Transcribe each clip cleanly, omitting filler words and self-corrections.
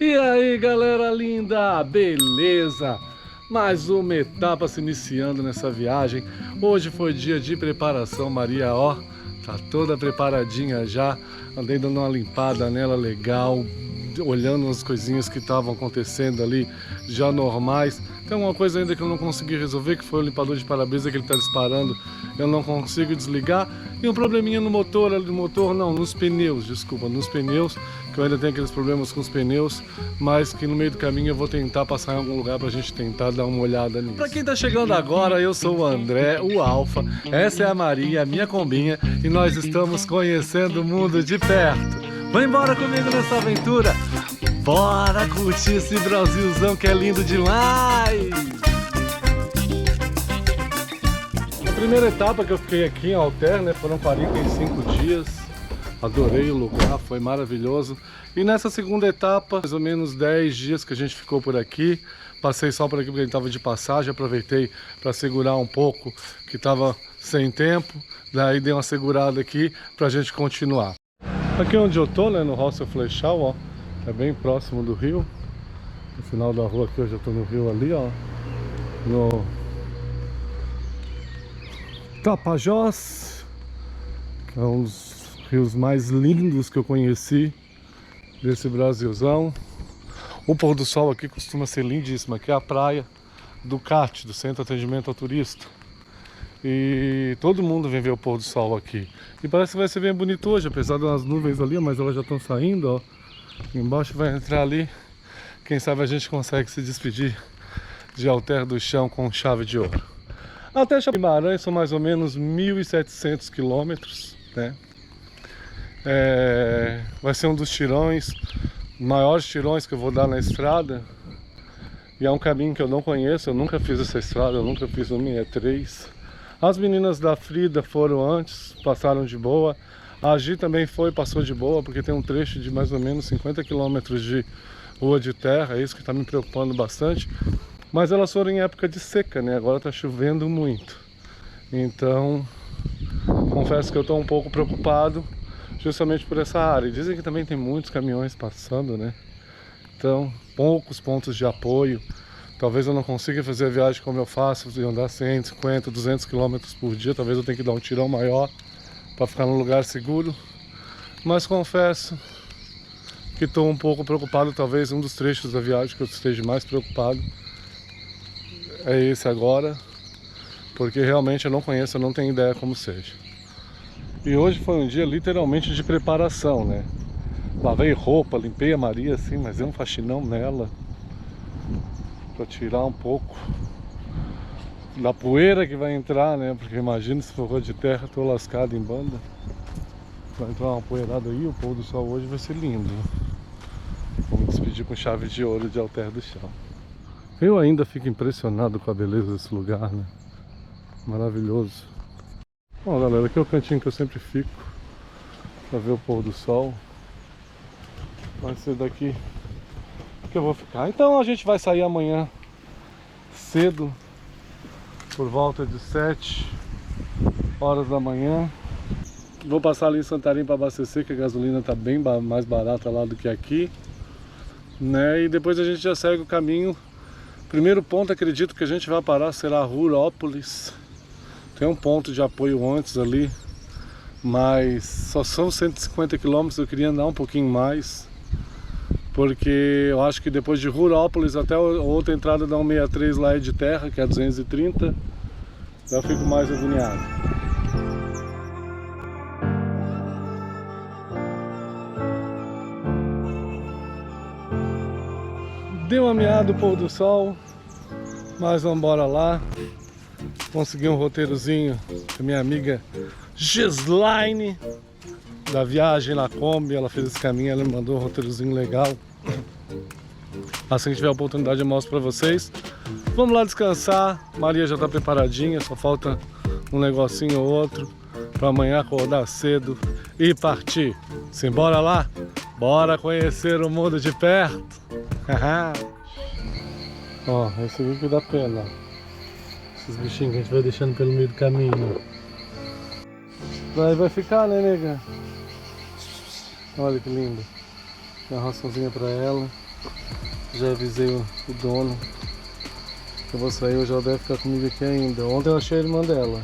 E aí, galera linda, beleza? Mais uma etapa se iniciando nessa viagem. Hoje foi dia de preparação, Maria, ó, tá toda preparadinha já. Andei dando uma limpada nela legal, olhando as coisinhas que estavam acontecendo ali, já normais. Tem uma coisa ainda que eu não consegui resolver, que foi o limpador de para-brisa que ele tá disparando. Eu não consigo desligar. E um probleminha no motor, nos pneus, desculpa, nos pneus, que eu ainda tenho aqueles problemas com os pneus, mas que no meio do caminho eu vou tentar passar em algum lugar pra gente tentar dar uma olhada nisso. Pra quem tá chegando agora, eu sou o André, o Alfa, essa é a Maria, a minha combinha, e nós estamos conhecendo o mundo de perto. Vem embora comigo nessa aventura! Bora curtir esse Brasilzão que é lindo demais! A primeira etapa que eu fiquei aqui em Alter, né, foram 45 dias. Adorei o lugar, foi maravilhoso. E nessa segunda etapa, mais ou menos 10 dias que a gente ficou por aqui. Passei só por aqui porque a gente estava de passagem, aproveitei para segurar um pouco, que estava sem tempo. Daí dei uma segurada aqui para a gente continuar. Aqui onde eu tô, né, no Roça Flechal, ó, é bem próximo do rio. No final da rua aqui eu já tô no rio ali, ó, no Tapajós, que é um dos rios mais lindos que eu conheci desse Brasilzão. O pôr do sol aqui costuma ser lindíssimo. Aqui é a praia do CAT, do Centro de Atendimento ao Turista. E todo mundo vem ver o pôr do sol aqui. E parece que vai ser bem bonito hoje, apesar das nuvens ali, mas elas já estão saindo, ó. Embaixo vai entrar ali. Quem sabe a gente consegue se despedir de Alter do Chão com chave de ouro. Até Guimarães são mais ou menos 1.700 quilômetros, né? Vai ser um dos tirões, maiores tirões que eu vou dar na estrada. E é um caminho que eu não conheço, eu nunca fiz essa estrada, eu nunca fiz o 63. As meninas da Frida foram antes, passaram de boa. A Gi também passou de boa, porque tem um trecho de mais ou menos 50 quilômetros de rua de terra, é isso que está me preocupando bastante. Mas elas foram em época de seca, né? Agora tá chovendo muito. Então, confesso que eu tô um pouco preocupado justamente por essa área. E dizem que também tem muitos caminhões passando, né? Então, poucos pontos de apoio. Talvez eu não consiga fazer a viagem como eu faço, de andar 150, 200 km por dia. Talvez eu tenha que dar um tirão maior para ficar num lugar seguro. Mas confesso que estou um pouco preocupado. Talvez um dos trechos da viagem que eu esteja mais preocupado é esse agora, porque realmente eu não conheço, eu não tenho ideia como seja. E hoje foi um dia literalmente de preparação, né? Lavei roupa, limpei a Maria assim, mas dei um faxinão nela para tirar um pouco da poeira que vai entrar, né? Porque imagina se for rua de terra, tô lascado em banda. Vai entrar uma poeirada aí, o pôr do sol hoje vai ser lindo. Vamos despedir com chave de ouro de Alter do Chão. Eu ainda fico impressionado com a beleza desse lugar, né? Maravilhoso. Bom, galera, aqui é o cantinho que eu sempre fico para ver o pôr do sol. Vai ser daqui que eu vou ficar. Então a gente vai sair amanhã cedo, por volta de 7 horas da manhã. Vou passar ali em Santarém para abastecer, que a gasolina tá bem mais barata lá do que aqui, né? E depois a gente já segue o caminho. Primeiro ponto, acredito que a gente vai parar será Rurópolis. Tem um ponto de apoio antes ali, mas só são 150 km, eu queria andar um pouquinho mais, porque eu acho que depois de Rurópolis até a outra entrada da 163 lá é de terra, que é 230, eu fico mais agoniado. Deu uma meada o pôr do sol, mas vamos embora lá. Consegui um roteirozinho com a minha amiga Gislaine, da viagem na Kombi. Ela fez esse caminho, ela me mandou um roteirozinho legal. Assim que tiver a oportunidade eu mostro pra vocês. Vamos lá descansar, Maria já tá preparadinha, só falta um negocinho ou outro para amanhã acordar cedo e partir. Simbora lá? Bora conhecer o mundo de perto! Ó, esse aqui que dá pena. Esses bichinhos que a gente vai deixando pelo meio do caminho. Daí vai ficar, né, nega? Olha que lindo. Tem uma raçãozinha pra ela. Já avisei o dono que eu vou sair, hoje ela deve ficar comigo aqui ainda. Ontem eu achei a irmã dela.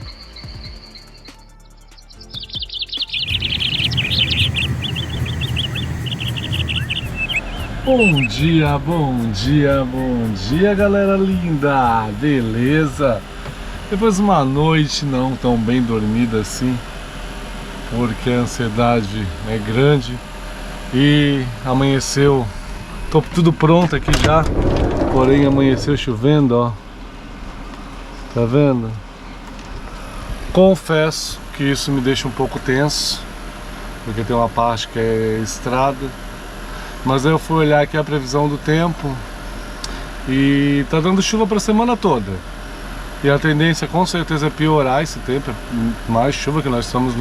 Bom dia, bom dia, bom dia, galera linda! Beleza? Depois de uma noite não tão bem dormida assim, porque a ansiedade é grande e amanheceu, tô tudo pronto aqui já, porém amanheceu chovendo, ó. Tá vendo? Confesso que isso me deixa um pouco tenso, porque tem uma parte que é estrada. Mas aí eu fui olhar aqui a previsão do tempo e tá dando chuva para a semana toda. E a tendência com certeza é piorar esse tempo, é mais chuva, que nós estamos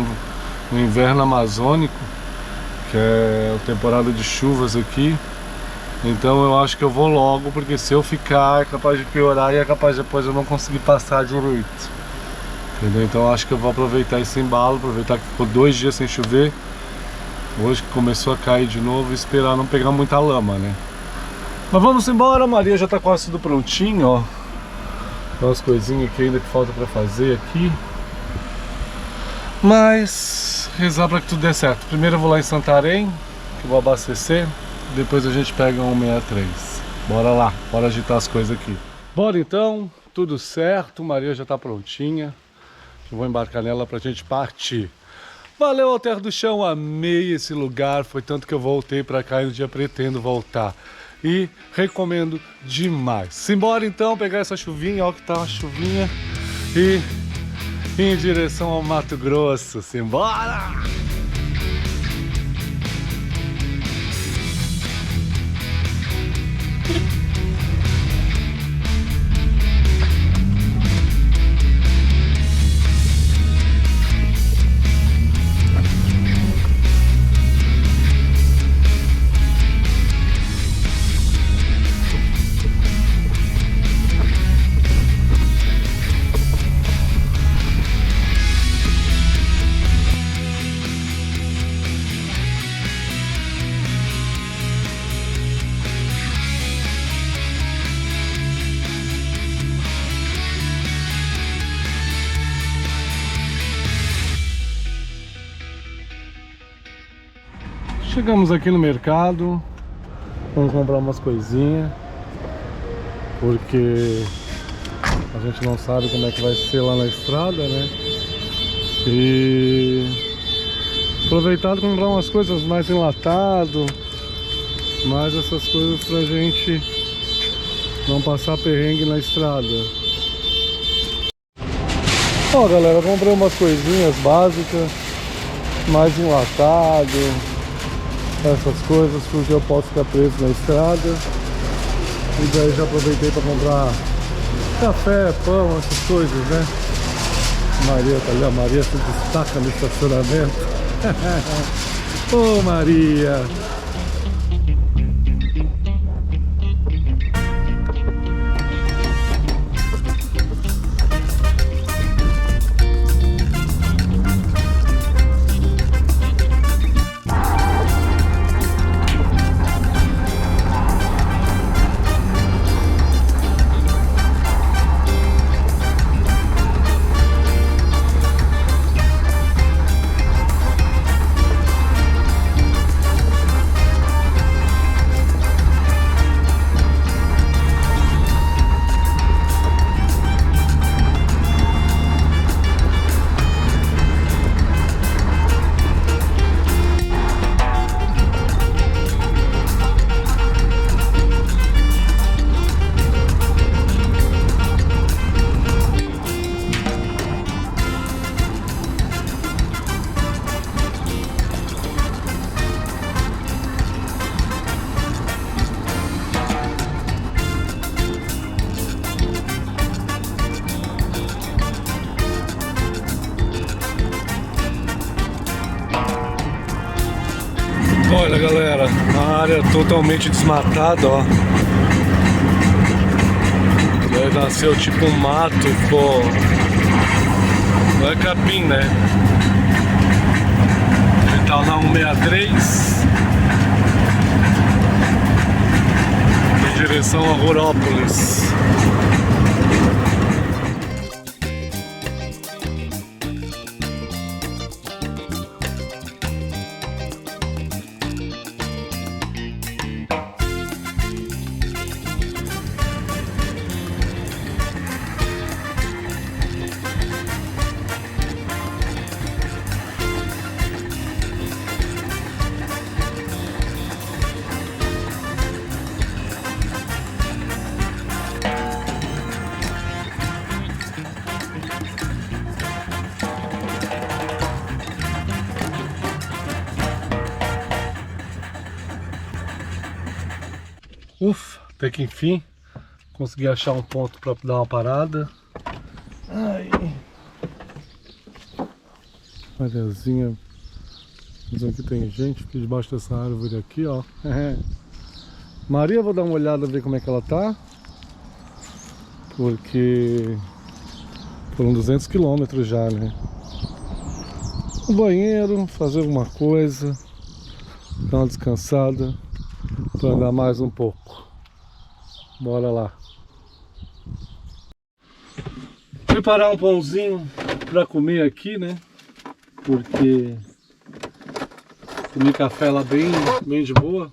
no inverno amazônico, que é a temporada de chuvas aqui. Então eu acho que eu vou logo, porque se eu ficar é capaz de piorar e é capaz de depois eu não conseguir passar direito. Entendeu? Então eu acho que eu vou aproveitar esse embalo, aproveitar que ficou 2 dias sem chover. Hoje que começou a cair de novo e esperar não pegar muita lama, né? Mas vamos embora, a Maria já tá quase tudo prontinho, ó. Tem umas coisinhas aqui ainda que falta pra fazer aqui. Mas rezar pra que tudo dê certo. Primeiro eu vou lá em Santarém, que eu vou abastecer. Depois a gente pega um 63. Bora lá, bora agitar as coisas aqui. Bora então, tudo certo, Maria já tá prontinha. Eu vou embarcar nela pra gente partir. Valeu, Alter do Chão, amei esse lugar, foi tanto que eu voltei pra cá e um dia pretendo voltar. E recomendo demais. Simbora então pegar essa chuvinha, ó que tá uma chuvinha, e ir em direção ao Mato Grosso. Simbora! Chegamos aqui no mercado, vamos comprar umas coisinhas, porque a gente não sabe como é que vai ser lá na estrada, né? E aproveitar e comprar umas coisas mais enlatado, mais essas coisas pra gente não passar perrengue na estrada. Ó, galera, comprei umas coisinhas básicas, mais enlatado, essas coisas, porque eu posso ficar preso na estrada. E daí já aproveitei para comprar café, pão, essas coisas, né? Maria tá ali, a Maria se destaca no estacionamento. Ô, Maria! Olha, galera, uma área totalmente desmatada, ó. E aí nasceu tipo um mato, ficou... Não é capim, né? Ele tá na 163. direção a Rurópolis. Ufa, até que enfim consegui achar um ponto para dar uma parada. Ai. Mariazinha. Mas aqui tem gente aqui debaixo dessa árvore aqui, ó. Maria, vou dar uma olhada, ver como é que ela tá. Porque foram 200 quilômetros já, né? O banheiro, fazer alguma coisa, dar uma descansada, para andar mais um pouco. Bora lá. Preparar um pãozinho para comer aqui, né? Porque comi café lá bem de boa.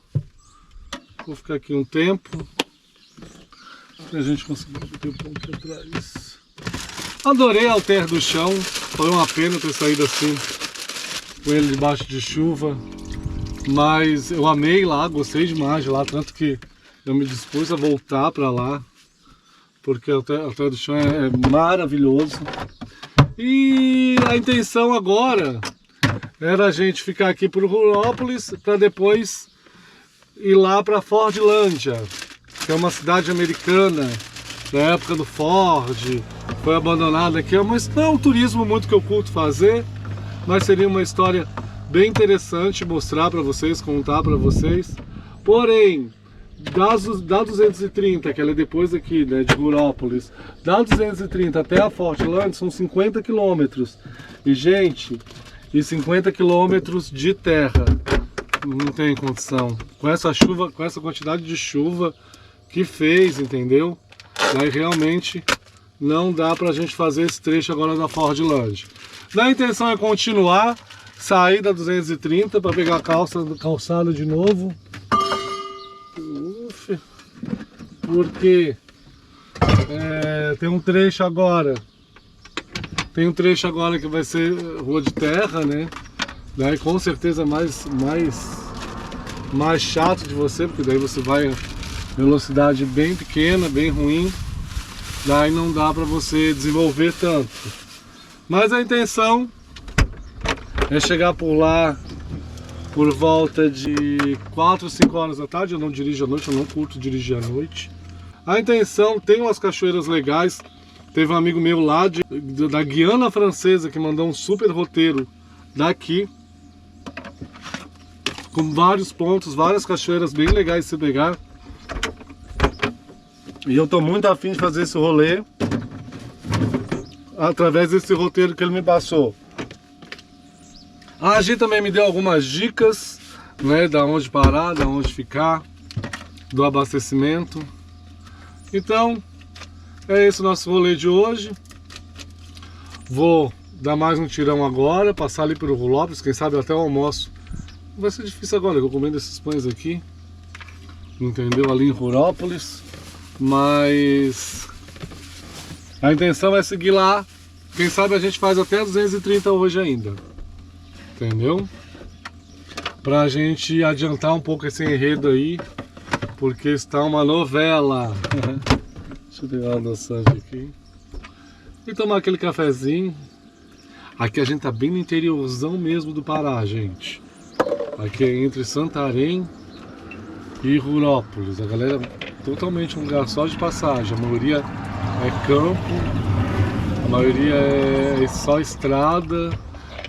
Vou ficar aqui um tempo pra gente conseguir ver um pouco aqui atrás. Adorei a Alter do chão. Foi uma pena ter saído assim com ele debaixo de chuva. Mas eu amei lá, gostei demais de lá, tanto que eu me dispus a voltar para lá, porque o Alter do Chão é maravilhoso. E a intenção agora era a gente ficar aqui por Rurópolis para depois ir lá para Fordlândia, que é uma cidade americana da época do Ford, foi abandonada aqui. Mas não é um turismo muito que eu curto fazer, mas seria uma história bem interessante mostrar para vocês, contar para vocês. Porém, da 230, que ela é depois aqui, né, de Rurópolis, da 230 até a Fordlândia são 50 quilômetros. E, gente, 50 quilômetros de terra. Não tem condição. Com essa chuva, com essa quantidade de chuva que fez, entendeu? Daí realmente não dá pra gente fazer esse trecho agora na Fordlândia. A intenção é continuar, sair da 230 para pegar a calçada de novo. Uf, porque tem um trecho agora. Tem um trecho agora que vai ser rua de terra, né? Daí com certeza mais chato de você, porque daí você vai a velocidade bem pequena, bem ruim. Daí não dá para você desenvolver tanto. Mas a intenção é chegar por lá por volta de 4 ou 5 horas da tarde. Eu não dirijo à noite, eu não curto dirigir à noite. A intenção, tem umas cachoeiras legais. Teve um amigo meu lá da Guiana Francesa que mandou um super roteiro daqui, com vários pontos, várias cachoeiras bem legais de se pegar. E eu tô muito afim de fazer esse rolê através desse roteiro que ele me passou. A Agi também me deu algumas dicas, né, da onde parar, da onde ficar, do abastecimento. Então, é esse o nosso rolê de hoje. Vou dar mais um tirão agora, passar ali pelo Rurópolis, quem sabe até o almoço. Vai ser difícil agora, eu comendo esses pães aqui, entendeu? Ali em Rurópolis. Mas a intenção é seguir lá. Quem sabe a gente faz até 230 hoje ainda, entendeu? Pra gente adiantar um pouco esse enredo aí, porque está uma novela. Deixa eu pegar uma adoçante aqui e tomar aquele cafezinho. Aqui a gente tá bem no interiorzão mesmo do Pará, gente. Aqui é entre Santarém e Rurópolis. A galera, totalmente um lugar só de passagem. A maioria é campo, a maioria é só estrada.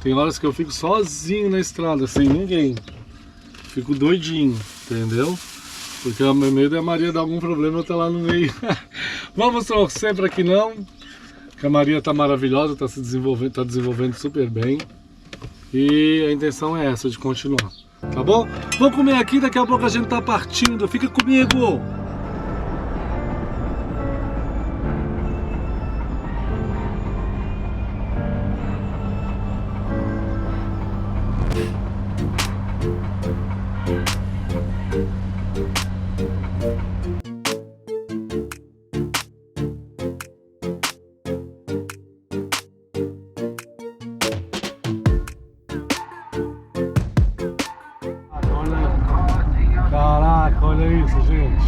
Tem horas que eu fico sozinho na estrada, sem ninguém. Fico doidinho, entendeu? Porque o meu medo é a Maria dar algum problema, eu tô lá no meio. Vamos torcer para que não. Que a Maria tá maravilhosa, tá se desenvolvendo, tá desenvolvendo super bem. E a intenção é essa, de continuar. Tá bom? Vou comer aqui, daqui a pouco a gente tá partindo. Fica comigo! isso, gente?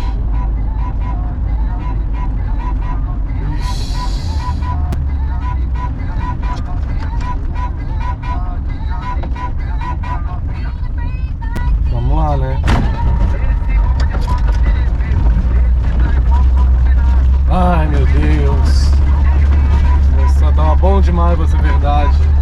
Ixi. Vamos lá, né? Ai, meu Deus. Nossa, tava bom demais pra ser verdade.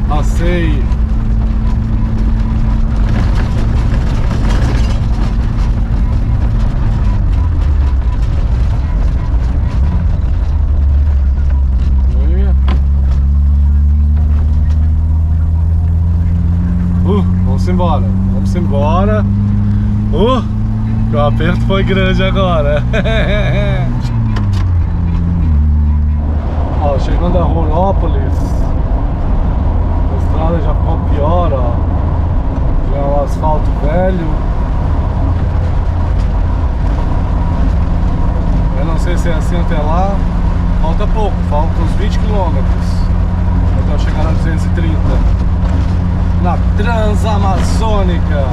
Passei. Vamos embora. Vamos embora. Que o aperto foi grande agora. Ó, chegando a Rurópolis. A estrada já ficou pior, ó. Já é um asfalto velho. Eu não sei se é assim até lá. Falta pouco, falta uns 20 km até eu chegar na 230. Na Transamazônica.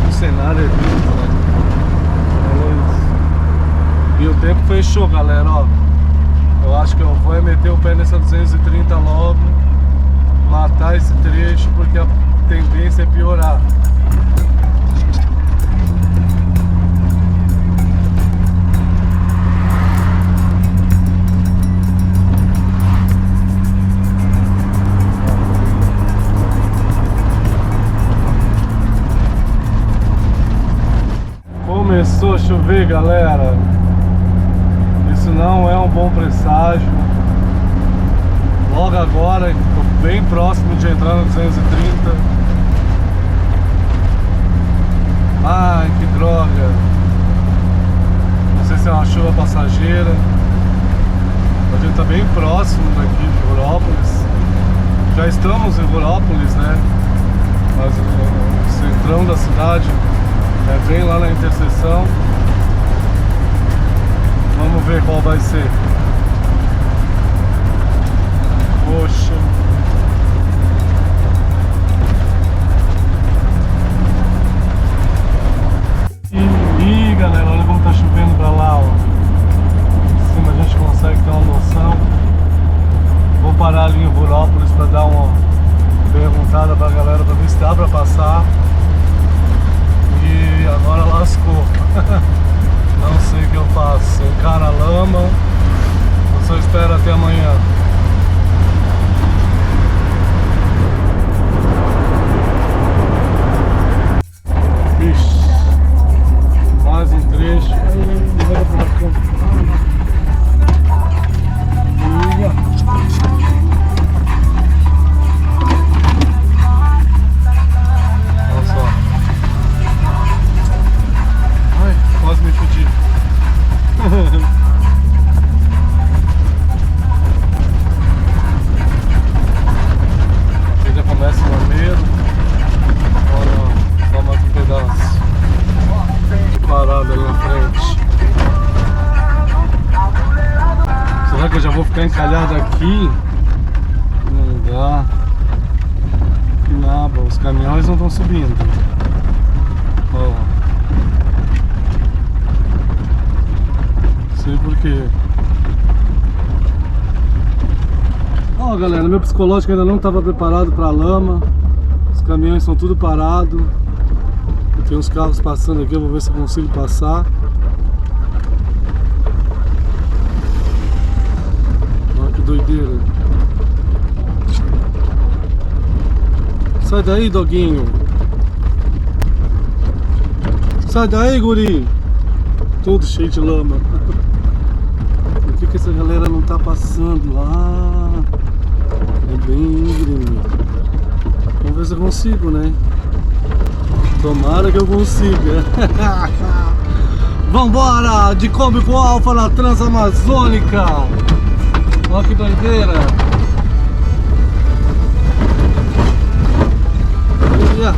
O cenário é lindo, né? E o tempo fechou, galera, ó. Eu acho que eu vou meter o pé nessa 230 logo, matar esse trecho, porque a tendência é piorar. Começou a chover, galera. Isso não é um bom presságio. Logo agora, estou bem próximo de entrar no 230. Ai, que droga. Não sei se é uma chuva passageira. A gente está bem próximo daqui de Rurópolis. Já estamos em Rurópolis, né? Mas o centrão da cidade é bem lá na interseção. Vamos ver qual vai ser. Poxa. E galera, olha como tá chovendo pra lá, ó. Em cima a gente consegue ter uma noção. Vou parar ali em Rurópolis pra dar uma perguntada pra galera pra ver se dá pra passar. E agora lascou. Não sei o que eu faço. Encara a lama ou só espero até amanhã? Ixi, mais um trecho. Quase me fudi. Aqui já começa o lameiro. Olha, só mais um pedaço. Parado ali na frente. Será que eu já vou ficar encalhado aqui? Não dá. Que nada, os caminhões não estão subindo. Ó. Sei por quê. Ó, galera, meu psicológico ainda não estava preparado para a lama. Os caminhões são tudo parados. Tem uns carros passando aqui, eu vou ver se eu consigo passar. Olha que doideira. Sai daí, doguinho. Sai daí, guri. Todo cheio de lama. Por que essa galera não tá passando? Ah, é bem íngreme. Vamos ver se eu consigo, né? Tomara que eu consiga. Vambora! De Kombi com Alfa na Transamazônica! Olha que doideira! Olha!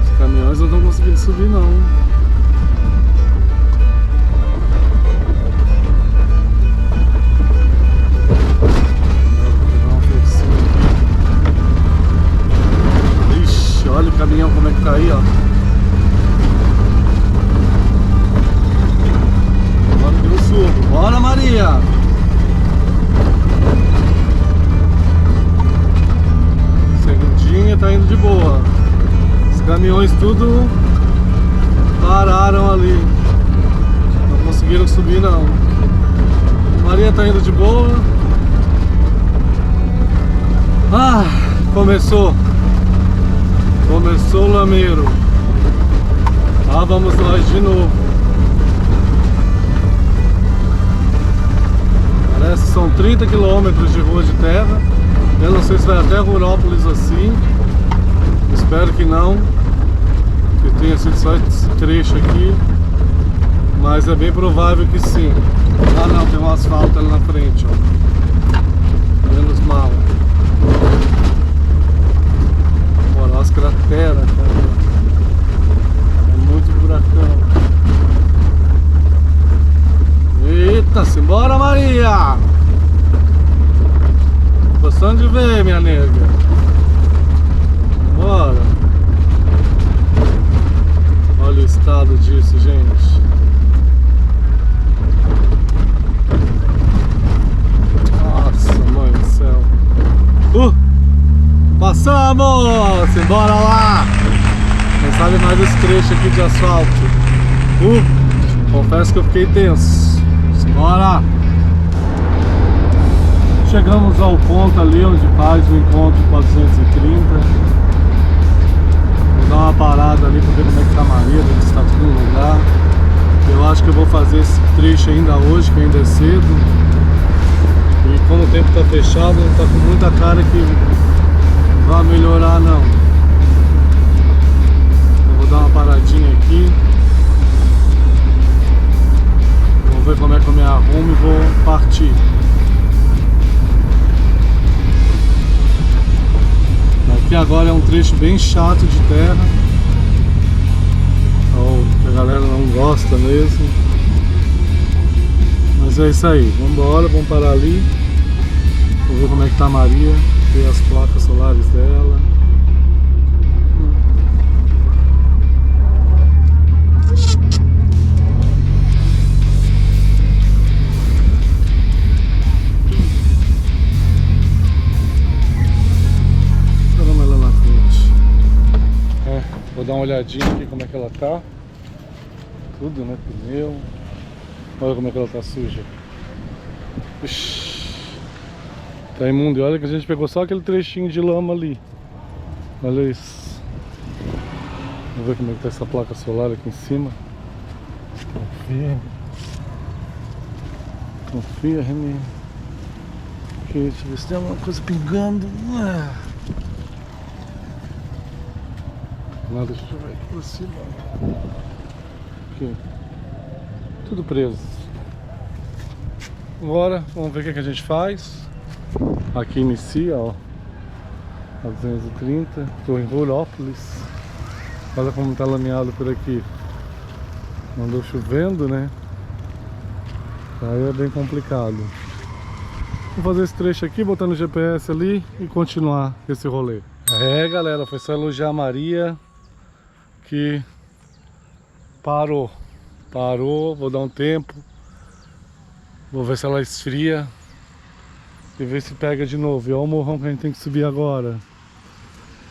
Os caminhões não estão conseguindo subir não. Olha o caminhão como é que tá aí, ó. Agora que eu subo. Bora, Maria! Segundinha, tá indo de boa. Os caminhões tudo pararam ali. Não conseguiram subir não. Maria tá indo de boa. Ah, começou o lameiro. Lá vamos nós de novo. Parece que são 30 quilômetros de rua de terra. Eu não sei se vai até Rurópolis assim. Espero que não, que tenha sido só esse trecho aqui. Mas é bem provável que sim. Ah não, tem um asfalto ali na frente, ó. Menos mal. Olha as crateras, cara. É muito buracão. Eita, simbora, Maria! Gostando de ver, minha nega. Bora. Olha o estado disso, gente. Nossa, mãe do céu. Passamos! Simbora lá! Não sabe mais esse trecho aqui de asfalto. Confesso que eu fiquei tenso. Simbora! Chegamos ao ponto ali onde faz o encontro 430. Vou dar uma parada ali pra ver como é que tá a Maria, ver se está tudo no lugar. Eu acho que eu vou fazer esse trecho ainda hoje, que ainda é cedo. E como o tempo tá fechado, não tá com muita cara que vai melhorar não. Eu vou dar uma paradinha aqui. Vamos ver como é que eu me arrumo e vou partir. Aqui agora é um trecho bem chato de terra. Que a galera não gosta mesmo. Mas é isso aí. Vamos embora, vamos parar ali. Vou ver como é que tá a Maria. Ver as placas solares dela. Caramba, ela na frente. Vou dar uma olhadinha aqui como é que ela tá. Tudo, né? Pneu. Olha como é que ela tá suja. Ixi. Tá imundo, e olha que a gente pegou só aquele trechinho de lama ali. Olha isso. Vamos ver como é que tá essa placa solar aqui em cima. Confia. Confia, Remy. Aqui, deixa eu ver se tem alguma coisa pingando. Nada, deixa eu ver aqui por cima. Aqui. Tudo preso. Agora, vamos ver o que a gente faz. Aqui inicia, ó, a 230, estou em Rurópolis. Olha como tá lameado por aqui. Andou chovendo, né? Aí é bem complicado. Vou fazer esse trecho aqui, botar no GPS ali e continuar esse rolê. Galera, foi só elogiar a Maria que parou. Vou dar um tempo. Vou ver se ela esfria e ver se pega de novo. E olha o morrão que a gente tem que subir agora.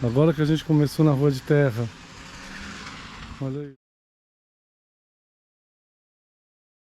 Agora que a gente começou na rua de terra. Olha aí.